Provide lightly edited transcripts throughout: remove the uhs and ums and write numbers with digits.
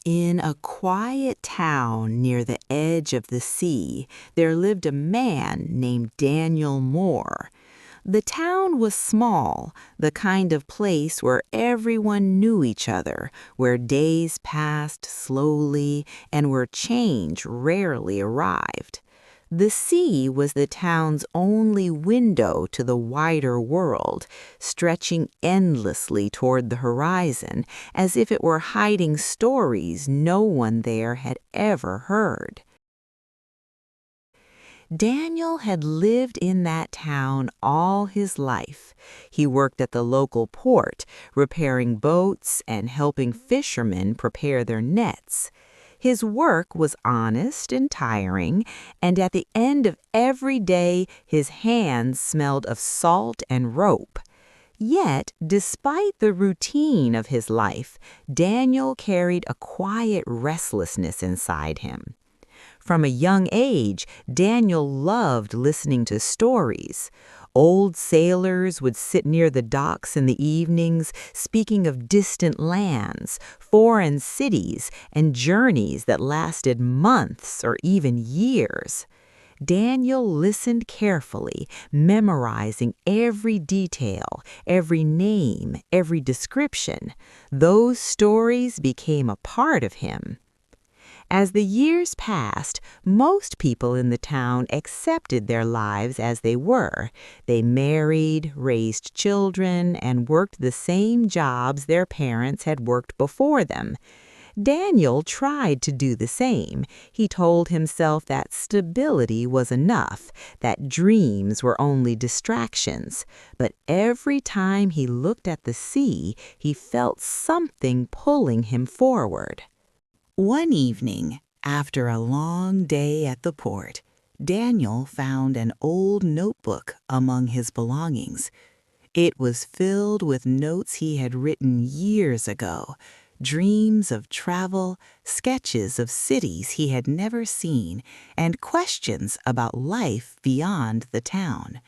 In a quiet town near the edge of the sea, there lived a man named Daniel Moore. The town was small, the kind of place where everyone knew each other, where days passed slowly, and where change rarely arrived. The sea was the town's only window to the wider world, stretching endlessly toward the horizon, as if it were hiding stories no one there had ever heard. Daniel had lived in that town all his life. He worked at the local port, repairing boats and helping fishermen prepare their nets. His work was honest and tiring, and at the end of every day his hands smelled of salt and rope. Yet, despite the routine of his life, Daniel carried a quiet restlessness inside him. From a young age, Daniel loved listening to stories. Old sailors would sit near the docks in the evenings, speaking of distant lands, foreign cities, and journeys that lasted months or even years. Daniel listened carefully, memorizing every detail, every name, every description. Those stories became a part of him. As the years passed, most people in the town accepted their lives as they were. They married, raised children, and worked the same jobs their parents had worked before them. Daniel tried to do the same. He told himself that stability was enough, that dreams were only distractions. But every time he looked at the sea, he felt something pulling him forward. One evening, after a long day at the port, Daniel found an old notebook among his belongings. It was filled with notes he had written years ago, dreams of travel, sketches of cities he had never seen, and questions about life beyond the town.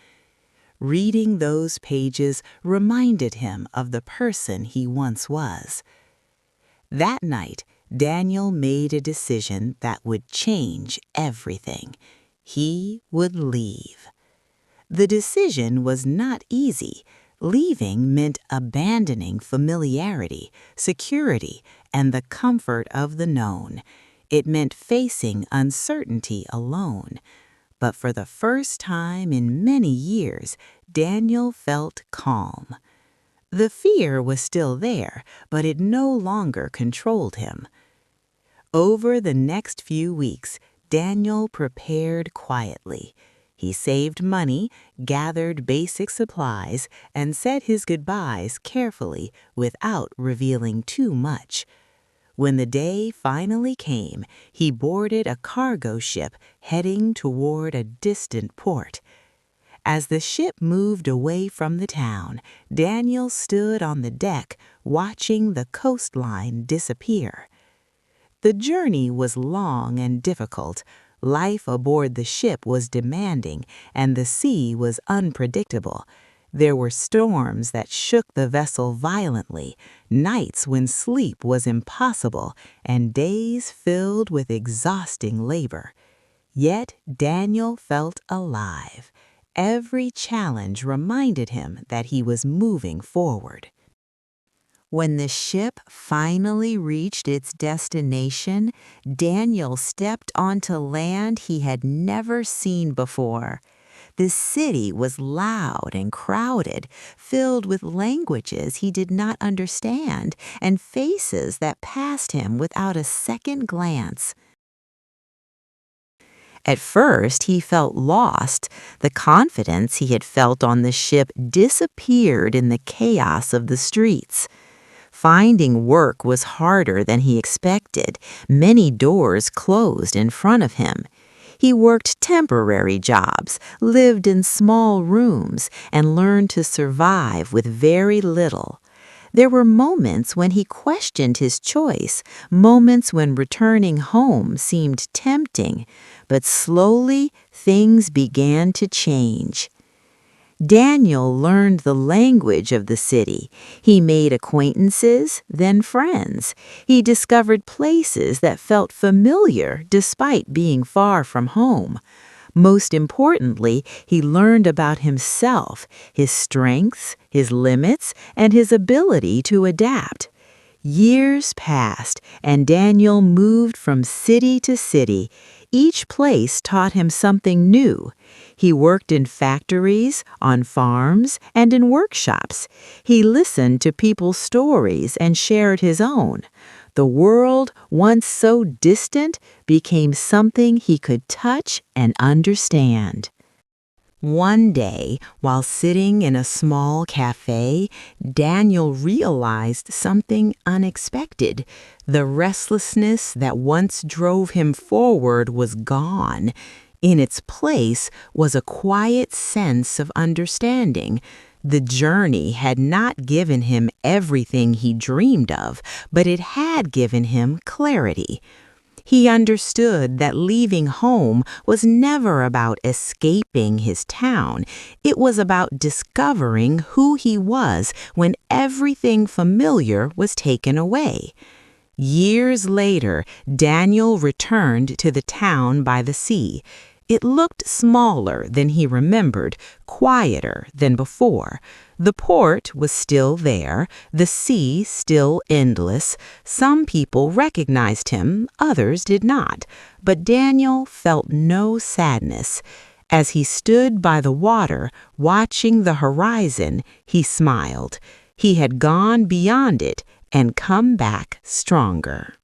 Reading those pages reminded him of the person he once was. That night, Daniel made a decision that would change everything. He would leave. The decision was not easy. Leaving meant abandoning familiarity, security, and the comfort of the known. It meant facing uncertainty alone. But for the first time in many years, Daniel felt calm. The fear was still there, but it no longer controlled him. Over the next few weeks, Daniel prepared quietly. He saved money, gathered basic supplies, and said his goodbyes carefully without revealing too much. When the day finally came, he boarded a cargo ship heading toward a distant port. As the ship moved away from the town, Daniel stood on the deck watching the coastline disappear. The journey was long and difficult. Life aboard the ship was demanding, and the sea was unpredictable. There were storms that shook the vessel violently, nights when sleep was impossible, and days filled with exhausting labor. Yet Daniel felt alive. Every challenge reminded him that he was moving forward. When the ship finally reached its destination, Daniel stepped onto land he had never seen before. The city was loud and crowded, filled with languages he did not understand and faces that passed him without a second glance. At first, he felt lost. The confidence he had felt on the ship disappeared in the chaos of the streets. Finding work was harder than he expected. Many doors closed in front of him. He worked temporary jobs, lived in small rooms, and learned to survive with very little. There were moments when he questioned his choice, moments when returning home seemed tempting, but slowly things began to change. Daniel learned the language of the city. He made acquaintances, then friends. He discovered places that felt familiar despite being far from home. Most importantly, he learned about himself, his strengths, his limits, and his ability to adapt. Years passed, and Daniel moved from city to city. Each place taught him something new. He worked in factories, on farms, and in workshops. He listened to people's stories and shared his own. The world, once so distant, became something he could touch and understand. One day, while sitting in a small cafe, Daniel realized something unexpected. The restlessness that once drove him forward was gone. In its place was a quiet sense of understanding. The journey had not given him everything he dreamed of, but it had given him clarity. He understood that leaving home was never about escaping his town. It was about discovering who he was when everything familiar was taken away. Years later, Daniel returned to the town by the sea. It looked smaller than he remembered, quieter than before. The port was still there, the sea still endless. Some people recognized him, others did not. But Daniel felt no sadness. As he stood by the water, watching the horizon, he smiled. He had gone beyond it and come back stronger.